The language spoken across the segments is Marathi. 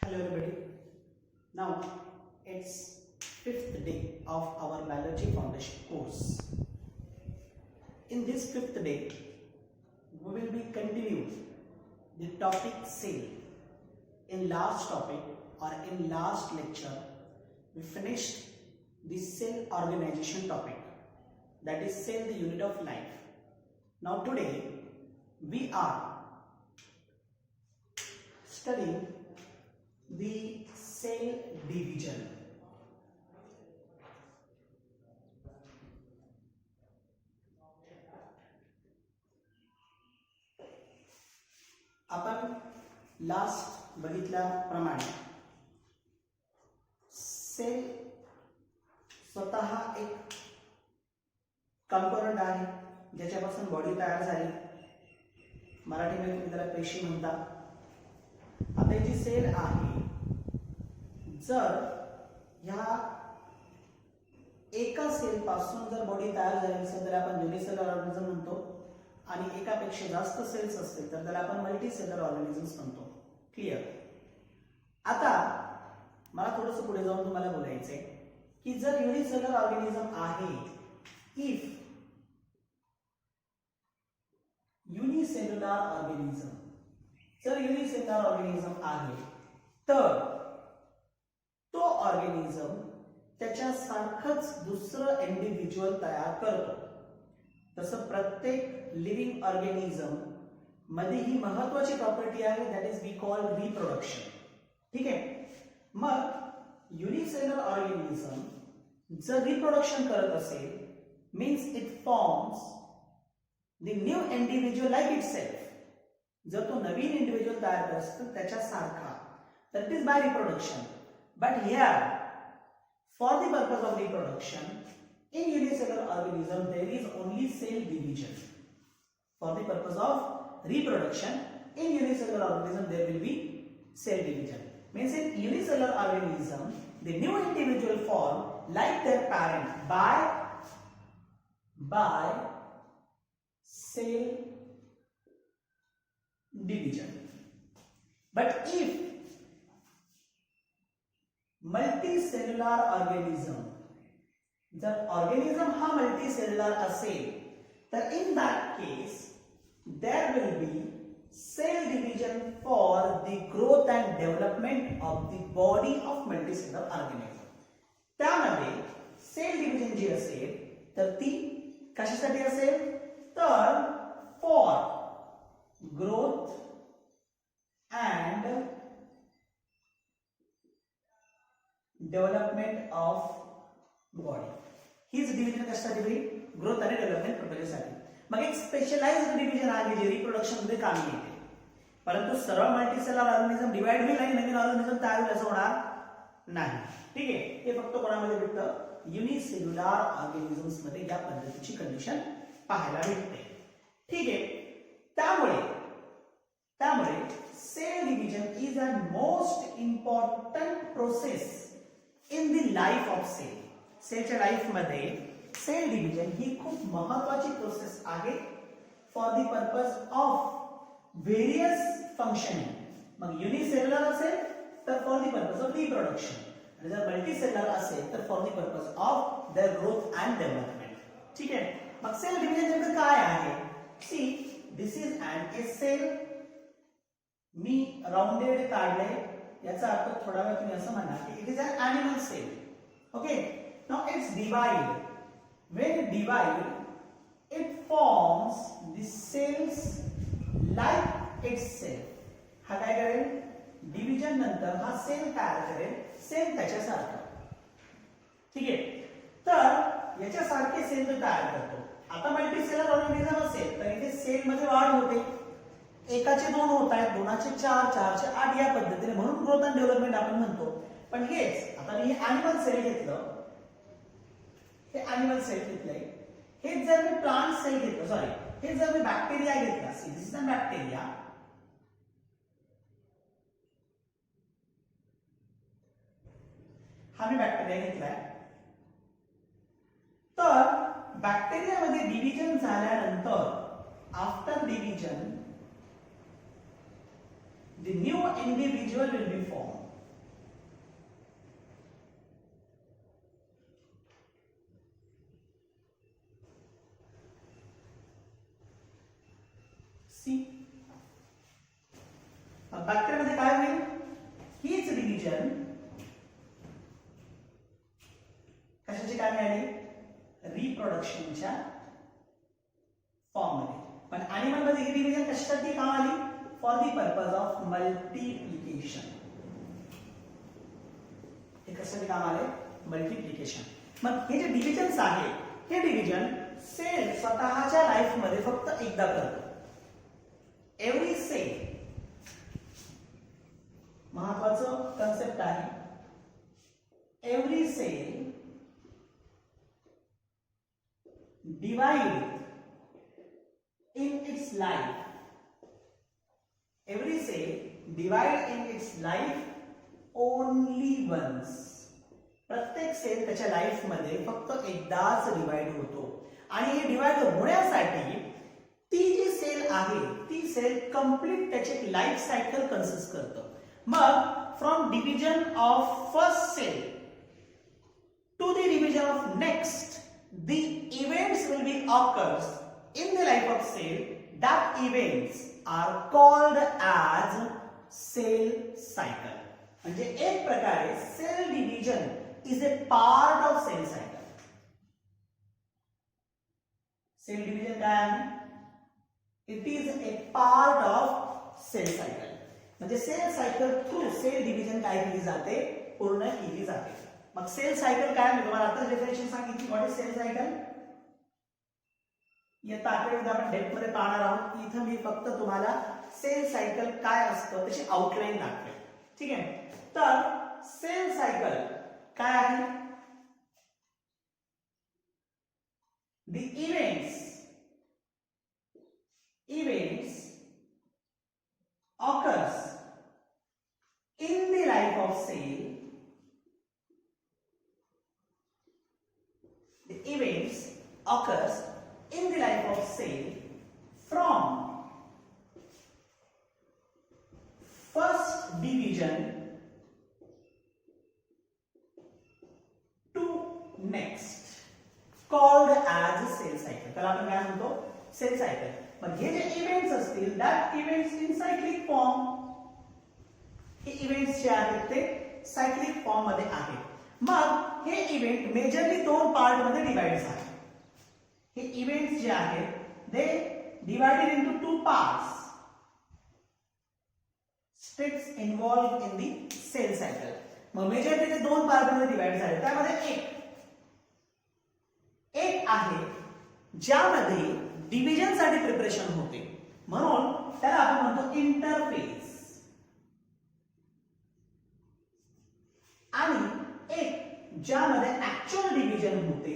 Hello everybody. Now it's fifth day of our biology foundation course. In this fifth day, we will be continuing the topic cell. In last topic or in last lecture, we finished the cell organization topic, that is cell, the unit of life. Now today we are studying the cell division. आपण लास्ट बघितल्याप्रमाणे सेल स्वतः एक कंपोनंट आहे ज्याच्यापासून बॉडी तयार झाली. मराठीमध्ये तुम्ही त्याला पेशी म्हणता. आता जी सेल आहे, जर ह्या एका सेल पासून जर बॉडी तयार झाली असेल तर आपण युनिसेलर ऑर्गॅनिझम म्हणतो, आणि एकापेक्षा जास्त सेल्स असतील तर त्याला आपण मल्टीसेलर ऑर्गॅनिझम्स म्हणतो. क्लिअर? आता मला थोडंसं पुढे जाऊन तुम्हाला बोलायचंय की जर युनिसेलर ऑर्गॅनिझम आहे, इफ युनिसेल्युलर ऑर्गॅनिझम, जर युनिसेल्युलर ऑर्गॅनिझम आहे तर तो ऑर्गॅनिझम त्याच्यासारखंच दुसरं इंडिव्हिज्युअल तयार करतो. तसं प्रत्येक लिव्हिंग ऑर्गॅनिझम मध्ये ही महत्त्वाची प्रॉपर्टी आहे, that is we call reproduction. ठीक आहे? मग युनिसेल्युलर ऑर्गॅनिझम जर रिप्रोडक्शन करत असेल, means it forms the new individual like itself. जर तो नवीन इंडिव्हिज्युअल तयार करत असेल त्याच्यासारखा, तर it is by reproduction. But here for the purpose of reproduction in unicellular organism there is only cell division. For the purpose of reproduction in unicellular organism there will be cell division. Means in unicellular organism the new individual form like their parent by cell division. But if multicellular organism, जर ऑर्गॅनिझम हा मल्टीसेल्युलर असेल तर in that case there will be cell division for the growth and development of the body of multicellular organism. त्यामध्ये सेल डिव्हिजन जी असेल तर ती कशासाठी असेल, तर for growth and development of body. हीच डिव्हिजन कशासाठी होईल, ग्रोथ आणि डेव्हलपमेंट पर्पजसाठी. मग एक स्पेशलाइज्ड डिव्हिजन आहे जे रिप्रोडक्शन मध्ये कामी येते. परंतु सर्व मल्टीसेलर ऑर्गॅनिझम डिवाइड होईल आणि नवीन ऑर्गॅनिझम तयार होईल असं होणार नाही. ठीक आहे? हे फक्त कोणामध्ये भेटतं, युनिसेल्युलर ऑर्गॅनिझम्स मध्ये या पद्धतीची कंडिशन पाहायला भेटते. ठीक आहे? त्यामुळे cell division is a most important process in the life of cell. सेलच्या लाईफ मध्ये सेल डिव्हिजन ही खूप महत्वाची प्रोसेस आहे for the purpose of various functioning. मग युनिसेल्युलर असेल तर for the purpose of reproduction, आणि जर मल्टीसेल्युलर असेल तर for the purpose of their growth and development. ठीक आहे? मग सेल डिव्हिजन नेमकं काय आहे? See, this is an a cell. मी राउंडेड काढले, याचा अर्थ थोडा वेळ तुम्ही असं म्हणा की it is an animal cell. Okay? Now it's divide. When it divide it forms the cells like itself. हा काय करेल, डिव्हिजन नंतर हा सेल तयार करेल, सेल त्याच्यासारखा. ठीक आहे? तर याच्यासारखे सेल तो तयार करतो. आता मल्टीसेलर ऑर्गॅनिझम असेल तर इथे सेल मध्ये वाढ होते. एकाचे दोन होत आहेत, दोनाचे चार, चारचे आठ, या पद्धतीने, म्हणून ग्रोथ अँड डेव्हलपमेंट आपण म्हणतो. पण हेच आता मी ॲनिमल सेल घेतलं, हे ॲनिमल सेल घेतलंय. हेच जर मी प्लांट सेल घेतलं, सॉरी, हेच जर मी बॅक्टेरिया घेतला, see this is a bacteria. हा मी बॅक्टेरिया घेतलाय. तर बॅक्टेरियामध्ये डिव्हिजन झाल्यानंतर after division the new individual will be formed. See. बॅक्टेरियामध्ये काय होईल? हीच डिव्हिजन कशाची काय मिळाली? रिप्रोडक्शनच्या फॉर्म मध्ये. पण अॅनिमल मध्ये ही डिव्हिजन कशासाठी काम आली? For the purpose of multiplication. हे कशासाठी काम आले? मल्टिप्लिकेशन. मग हे जे डिव्हिजन्स आहे, हे डिव्हिजन सेल स्वतःच्या लाईफ मध्ये फक्त एकदा करतो. एव्हरी सेल, महत्वाचं कन्सेप्ट आहे, every cell divide in its life, every cell divide in its life only once. प्रत्येक सेल त्याच्या लाईफ मध्ये फक्त एकदाच डिवाइड होतो. आणि हे डिवाइड होण्यासाठी ती जी सेल आहे, ती सेल कंप्लीट त्याची लाईफ सायकल कन्सिस्ट करतं. मग from division of first cell to the division of next, the events will be occurs in the life of cell. That events are called as cell cycle. म्हणजे एक प्रकारे cell division is a part of cell cycle. Cell division काय आहे? It is a part of cell cycle. म्हणजे cell cycle through cell division काय केली जाते? पूर्ण केली जाते. मग सेल सायकल काय? मी तुम्हाला आता डेफिनेशन सांगितली. What is cell cycle? येत्या आठवड्यात आपण डेप्थ मध्ये पाहणार आहोत. इथं मी फक्त तुम्हाला सेल सायकल काय असतं त्याची आउटलाईन दाखवेल. ठीक आहे. तर सेल सायकल काय आहे? The events occurs in the life of cell. The events occurs in the life of cell from first division to next, called as cell cycle. त्याला आपण काय म्हणतो? Cell cycle. मग हे जे इव्हेंट्स असतील, that events in cyclic form, हे इव्हेंट्स जे आहेत ते सायक्लिक फॉर्म मध्ये आहेत. मग हे इव्हेंट मेजरली दोन पार्ट मध्ये डिवाइड झाले. हे इव्हेंट्स जे आहेत they divided into two parts, steps involved in the cell cycle. मग मेजरली ते दोन पार्ट मध्ये डिवाइड झाले. त्यामध्ये एक आहे ज्यामध्ये डिव्हिजन साठी प्रिपरेशन होते, म्हणून त्याला आपण म्हणतो इंटरफेस. आणि एक ज्यामध्ये ऍक्च्युअल डिव्हिजन होते,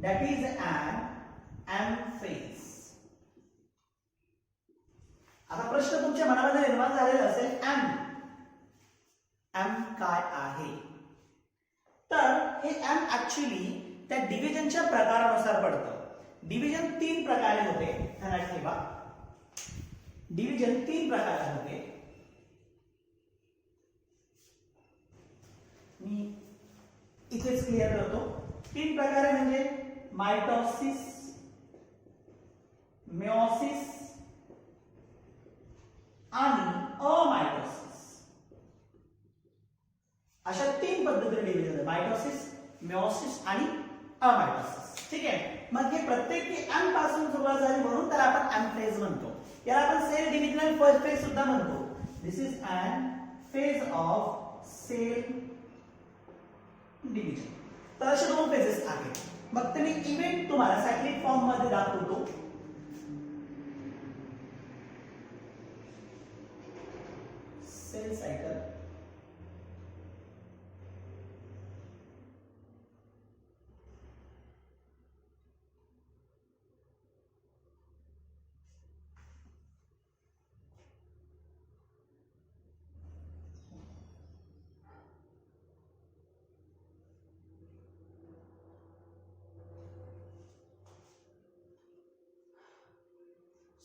दॅट इज एन फेज. आता प्रश्न तुमच्या मनामध्ये निर्माण झालेला असेल, एम काय आहे? तर हे एम ऍक्च्युअली त्या डिव्हिजनच्या प्रकारानुसार पडतं. डिव्हिजन तीन प्रकारे होते, ध्यानात ठेवा. डिव्हिजन तीन प्रकारे होते. मी इथेच क्लिअर करतो. तीन प्रकारे म्हणजे मायटोसिस, मेयोसिस आणि अमायटोसिस. अशा तीन पद्धतीने डिव्हिजन आहे, मायटोसिस, मेयोसिस आणि अमायटोसिस. ठीक आहे. मग हे प्रत्येक एम पासून सुरुवात झाली म्हणून त्याला आपण एम फेज म्हणतो. याला आपण सेल डिव्हिजन फर्स्ट फेज सुद्धा म्हणतो. This is an phase of cell division. तर असे दोन फेजेस आहेत. मग ते मी इव्हेंट तुम्हाला सायक्लिक फॉर्म मध्ये दाखवतो. Cell cycle,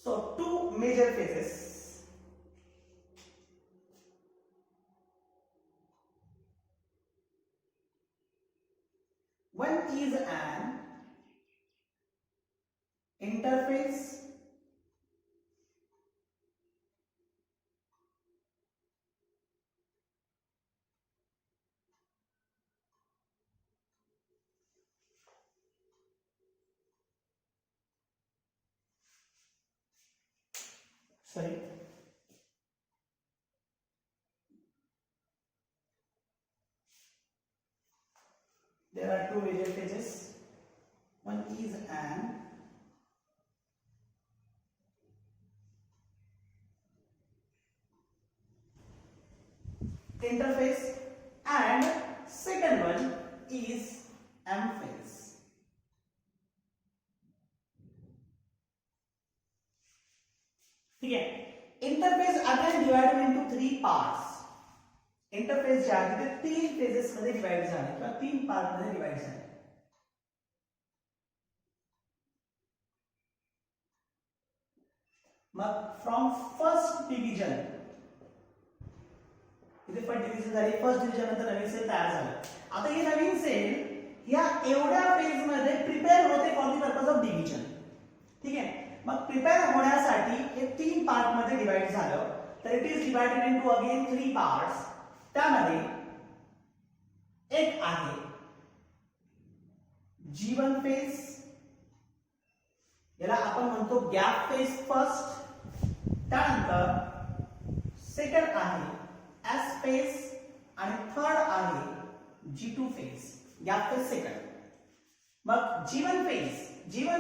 so two major phases. One is an interphase sorry, there are two major phases. One is an interphase and second one is M phase. ठीक है. Interface again divided into 3 parts. Interface जे आहे ते 3 फेजेस मध्ये डिवाइड झाले किंवा 3 पार्ट मध्ये डिवाइड झाले. मग फ्रॉम फर्स्ट डिव्हिजन, इथे फर्स्ट डिव्हिजन झाली, फर्स्ट डिव्हिजन नंतर नवीन सेल तयार झालं. आता ही नवीन सेल या एवढ्या फेज मध्ये प्रिपेअर होते for the purpose of division. ठीक आहे. मग प्रिपेअर होण्यासाठी हे 3 पार्ट मध्ये डिवाइड झालं. तर it is divided into again 3 parts. त्यामध्ये एक आहे G1 फेज, याला आपण म्हणतो गॅप फेज फर्स्ट. त्यानंतर सेकंड आहे S फेज आणि थर्ड आहे G2 phase, gap phase second. मग G1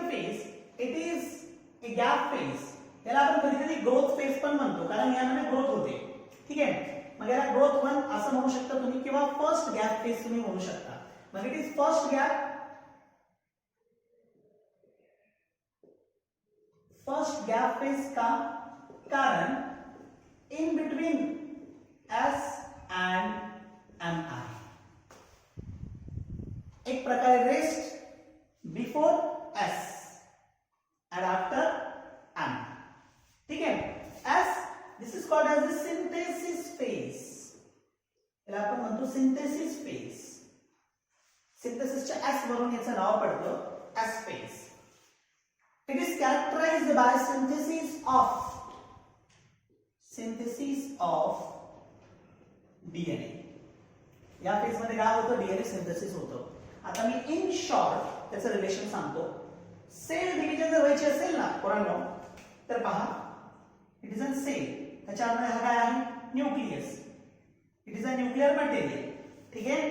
phase it is a gap phase. याला आपण कधी कधी ग्रोथ फेज पण म्हणतो कारण यामध्ये ग्रोथ होते. ठीक आहे. मग याला ग्रोथ 1 असं म्हणू शकता तुम्ही किंवा फर्स्ट गॅप फेज तुम्ही म्हणू शकता. मग it is first gap phase का? कारण in between S and M आहे. एक प्रकारे rest before S and after M. ठीक है. S, this is called as the synthesis phase. याला आपण म्हणतो सिंथेसिस फेज. सिंथेसिसच्या S वरून याचं नाव पडतं S phase. It is characterized by synthesis of DNA. या फेज मध्ये काय होतं? DNA सिंथेसिस होतं. आता मी इन शॉर्ट त्याचं रिलेशन सांगतो. सेल डिव्हिजन जर व्हायची असेल ना पोरांनो, तर पहा इट इज अ सेल. त्याच्यामध्ये हा काय आहे? Nucleus. It is a nuclear material. ठीक आहे.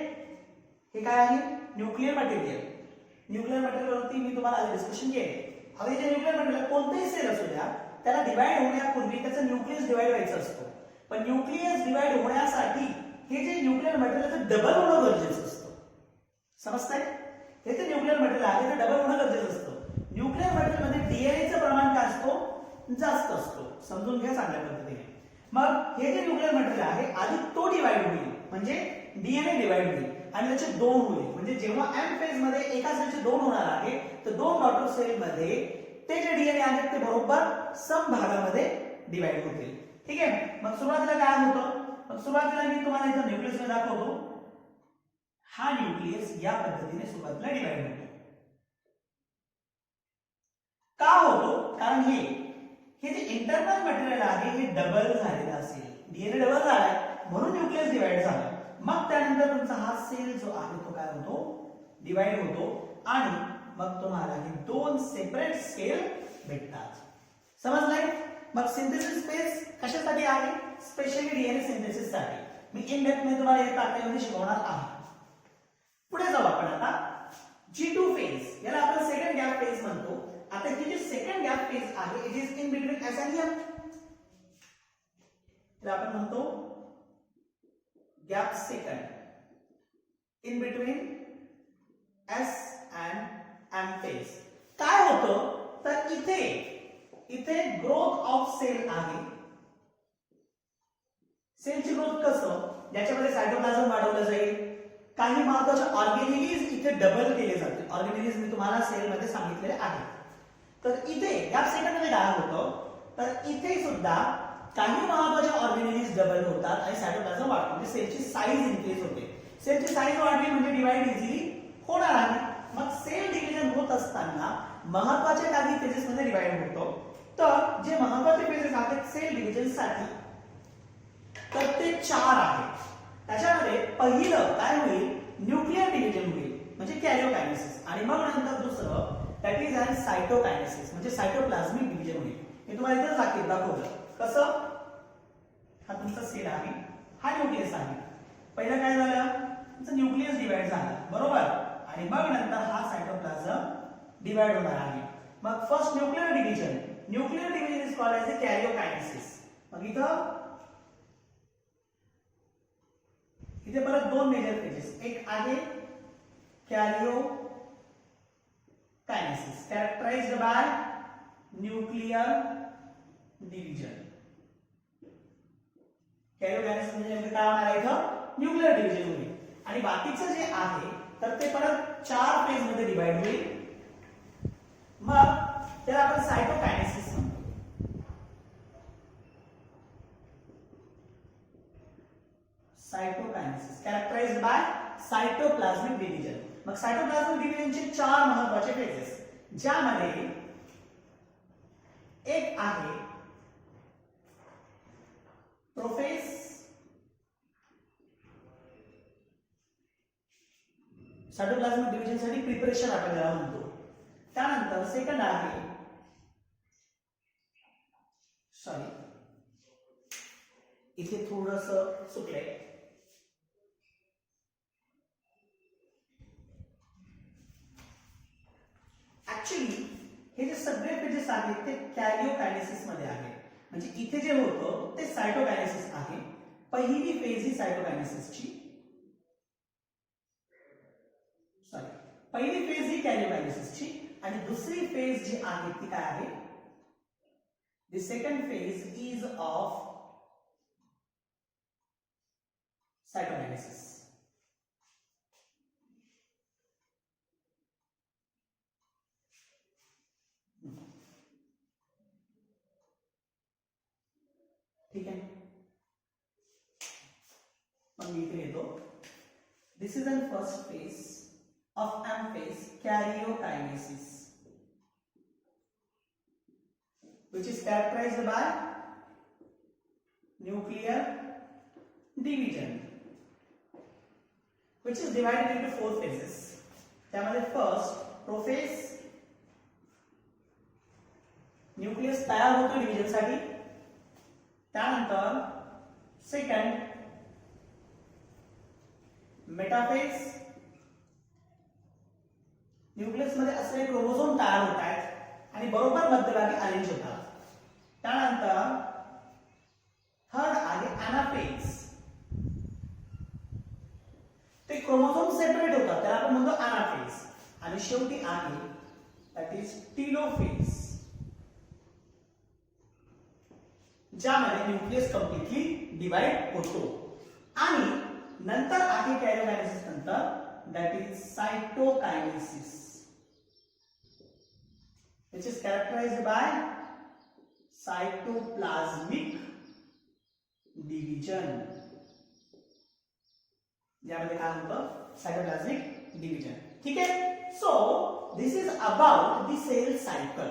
हे काय आहे? Nuclear material. न्यूक्लिअर मटेरियलवरती मी तुम्हाला आधी डिस्कशन केले. आता जे न्यूक्लिअर मटेरियल कोणतेही सेल असू द्या, त्याला डिवाइड होण्यापूर्वी त्याचं न्यूक्लियस डिवाइड व्हायचं असतं. पण न्यूक्लियस डिवाइड होण्यासाठी हे जे न्यूक्लिअर मटेरियल डबल होणं गरजेचं असतं. समजताय? हे जे न्यूक्लिअर मटेरियल आहे ते डबल होणं गरजेचं असतं. न्यूक्लिअर मटेरियल मध्ये डीएनएचं प्रमाण काय असतो? जास्त असतो. समजून घ्या चांगल्या पद्धतीने. मग हे जे न्यूक्लिअर मटेरियल आहे आधी तो डिवाइड होईल म्हणजे डीएनए डिवाइड होईल आणि त्याचे 2 होईल. म्हणजे जेव्हा एम फेज मध्ये एका सेलचे 2 होणार आहे तर 2 डॉटर सेल मध्ये ते जे डीएनए आहेत ते बरोबर सम भागामध्ये डिवाइड होतील. ठीक आहे. मग सुरुवातीला काय होतं? मग सुरुवातीला मी तुम्हाला इथं न्यूक्लियस दाखवतो. हा न्यूक्लियस या पद्धतीने सुरुवातीला डिवाइड होतो. का होतो? कारण हे जे इंटरनल मटेरियल आहे हे डबल झालेलं असेल. डीएनए डबल झालाय म्हणून न्यूक्लियस डिवाइड झाला. मग त्यानंतर तुमचा हा सेल जो आहे तो काय होतो? डिवाइड होतो आणि मग तुम्हाला हे 2 सेपरेट सेल भेटतात. समजलंय? मग सिंथेसिस फेज कशासाठी आहे? स्पेशली डीएनए सिंथेसिस साठी. मी इन डेप्थ मध्ये तुम्हाला या तारखेमध्ये शिकवणार आहे. पुढे जाऊ आपण आता. G2 फेज, याला आपण सेकंड गॅप फेज म्हणतो. आता ही जी सेकंड गॅप फेज आहे it is in between S and M. याला आपण म्हणतो gap second in between S and M phase. काय होतं? तर इथे ग्रोथ ऑफ सेल आहे. सेलची ग्रोथ कसं? ज्याच्यामध्ये सायटोप्लाझम वाढवलं जाईल. काही महत्त्वाचे ऑर्गेनेलिज इथे डबल केले जाते. ऑर्गेनेलिज मी तुम्हाला सेल मध्ये सांगितलेले आहे. तर इथे गॅप सेकंड मध्ये काय होतं? तर इथे सुद्धा काही महत्त्वाचे ऑर्गेनेलिज डबल होतात आणि सायटोप्लाझम वाढतो. म्हणजे सेलची साईज इन्क्रीज होते. सेलची साईज वाढली म्हणजे डिवाइड इझिली होणार आहे. मग सेल डिव्हिजन होत असताना महत्त्वाचे काही फेजेस मध्ये डिवाइड होतो. तर जे महत्त्वाचे फेजेस आहेत सेल डिव्हिजन साठी तर ते 4 आहेत. त्याच्यामध्ये पहिलं काय होईल? न्यूक्लिअर डिव्हिजन होईल म्हणजे कॅरिओकायनेसिस. आणि मग नंतर दुसरं दॅट इज अन सायटोकायनेसिस म्हणजे सायटोप्लाझ्मिक डिव्हिजन होईल. मी तुम्हाला इथे दाखवलं. कसं? हा तुमचा सेल आहे, हा न्यूक्लियस आहे. पहिलं काय झालं? तुमचं न्यूक्लियस डिवाइड झालं, बरोबर? आणि मग नंतर हा सायटोप्लाझम डिवाइड होणार आहे. मग first nuclear division. Nuclear division is called as a कॅरिओकायनेसिस. मग इथे परत दोन मेजर फेजेस. एक आहे कॅरिओकायनेसिस कॅरेक्टराइज्ड बाय न्यूक्लियर डिव्हिजन. कॅरिओकायनेसिस म्हणजे नेमकं काय होणार आहे इथं? न्यूक्लियर डिव्हिजन होईल. आणि बाकीचं जे आहे तर ते परत 4 फेज मध्ये डिवाइड होईल. मग त्याला आपण सायटोकायनेसिस म्हणतो. Cytokinesis कॅरेक्टराइज्ड bye सायटोप्लाझ्मिक division. मग सायटोप्लाझ्मिक डिव्हिजनचे 4 महत्त्वाचे फेजेस, ज्यामध्ये एक आहे प्रोफेज. सायटोप्लाझ्मिक डिव्हिजन साठी प्रिपरेशन आपण याला म्हणतो. त्यानंतर सेकंड आहे इथे थोडस चुकलंय. ऍक्च्युली हे जे सगळे पेजेस आहेत ते कॅरिओकायनेसिस मध्ये आहे. म्हणजे इथे जे होतं ते सायटोकायनेसिस आहे. पहिली फेज ही सायटोकायनेसिसची, पहिली फेज ही कॅरिओकायनेसिसची आणि दुसरी फेज जी आहे ती काय आहे? The second phase is of cytokinesis. ठीक आहे. मग मी इथे येतो. This is an first phase of M phase karyokinesis, which is characterized by nuclear division, which is divided into 4 phases. त्यामध्ये first प्रोफेज, न्यूक्लियस तयार होतो डिव्हिजन साठी. त्यानंतर सेकंड मेटाफेज, न्यूक्लियस मध्ये असलेले क्रोमोझोम तयार होत आहेत आणि बरोबर मध्यभागी अरेंज होतात. त्यानंतर थर्ड आहे एनाफेज. ते क्रोमोझोम सेपरेट होतात, त्याला आपण म्हणतो एनाफेज. आणि शेवटी आहे दॅट इज टीलोफेज, ज्यामध्ये न्यूक्लियस कंप्लीटली डिवाइड होतो. आणि नंतर आहे कॅरिओकायनेसिस नंतर that is cytokinesis, which is characterized by cytoplasmic division. ज्यामध्ये काय होतं? Cytoplasmic division. ठीक आहे. So this is about the cell cycle.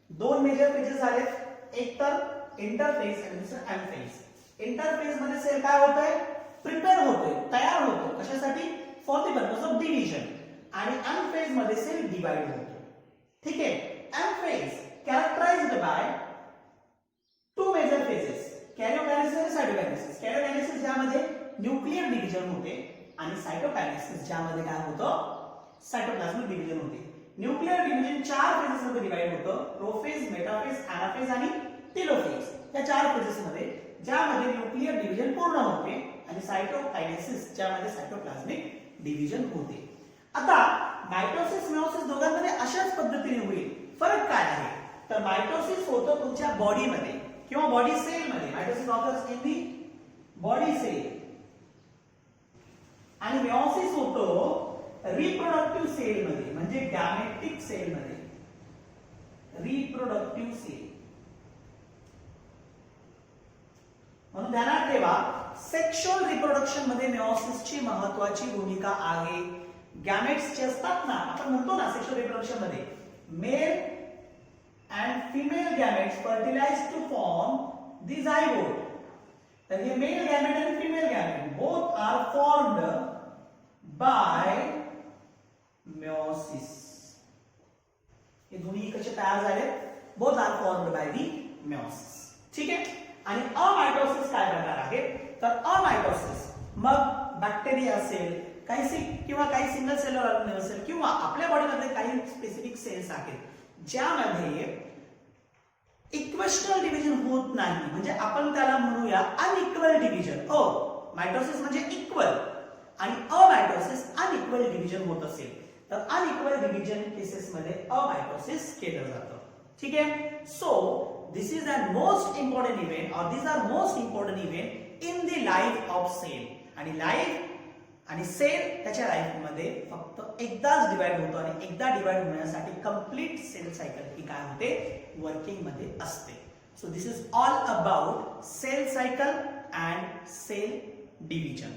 2 major phases आहेत, एक तर इंटरफेज आणि दुसरं एमफेज. इंटरफेज मध्ये सेल काय होतोय? प्रिपेअर होतोय, तयार होतो. कशासाठी? For the purpose of division. आणि एम फेज मध्ये सेल डिवाइड होतो. ठीक आहे. M phase characterised by 2 major phases, karyokinesis आणि सायटोकायनेसिस. कॅरिओकायनेसिस ज्यामध्ये न्यूक्लियर डिव्हिजन होते आणि सायटोकायनेसिस ज्यामध्ये काय होतं? सायटोप्लाझ्मिक डिव्हिजन होते. न्यूक्लियर डिव्हिजन 4 फेजेस मध्ये डिवाइड होतं, प्रोफेज, मेटाफेज, एनाफेज आणि टेलोफेज. या 4 फेजेस मध्ये ज्यामध्ये न्यूक्लियर डिव्हिजन पूर्ण होते आणि सायटोकायनेसिस ज्यामध्ये सायटोप्लाझ्मिक डिव्हिजन होते. आता मायटोसिस मेयोसिस दोघांमध्ये अशाच पद्धतीने होईल. फरक काय आहे? तर मायटोसिस होतं तुमच्या बॉडीमध्ये किंवा बॉडी सेल मध्ये. Mitosis occurs in the body cell. आणि मेयोसिस होतो रिप्रोडक्टिव्ह सेल मध्ये, म्हणजे गॅमेटिक सेल मध्ये. Reproductive cell. म्हणून ध्यानात ठेवा, सेक्शुअल रिप्रोडक्शन मध्ये मेयोसिसची महत्त्वाची भूमिका आहे. गॅमेट्स जे असतात ना, आपण म्हणतो ना सेक्शुअल रिप्रोडक्शन मध्ये male and female gametes fertilise to form the zygote. तर हे मेल गॅमेट आणि female gamete both are formed by meiosis. हे दोन्ही कसे तयार झाले? Both are formed by the meiosis. ठीक आहे. आणि अमायटोसिस काय प्रकार आहे, तर अमायटोसिस मग बॅक्टेरिया असेल, काही सिंगल सेलर ऑर्गॅनिझम असेल, किंवा आपल्या बॉडीमध्ये काही स्पेसिफिक सेल्स आहेत ज्यामध्ये इक्वेशनल डिव्हिजन होत नाही, म्हणजे आपण त्याला म्हणूया अनइक्वल डिव्हिजन. मायटोसिस म्हणजे इक्वल आणि अमायटोसिस अनइक्वल डिव्हिजन होत असेल तर अनइक्वल डिव्हिजन केसेस मध्ये अमायटोसिस केलं जातं. ठीक आहे. So this is the most important event और these are most important event in the life of cell. आणि लाईफ आणि सेल त्याच्या लाईफ मध्ये फक्त एकदाच डिवाइड होतो आणि एकदा डिवाइड होण्यासाठी कंप्लीट सेल सायकल ही काय होते, वर्किंग मध्ये असते. So this is all about cell cycle and cell division.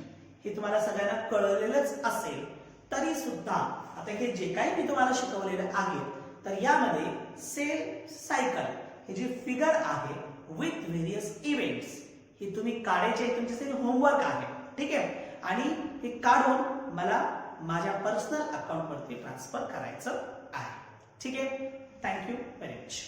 हे तुम्हाला सगळ्यांना कळलेलंच असेल तरी सुद्धा आता हे जे काही मी तुम्हाला शिकवलेलं आहे तर यामध्ये सेल सायकल हे जे फिगर आहे विथ व्हेरियस इव्हेंट्स हे तुम्ही काढायचे, तुमच्यासाठी होमवर्क आहे. ठीक आहे. आणि हे काढून मला माझ्या पर्सनल अकाउंट वरती ट्रान्सफर करायचं आहे. ठीक आहे. Thank you very much.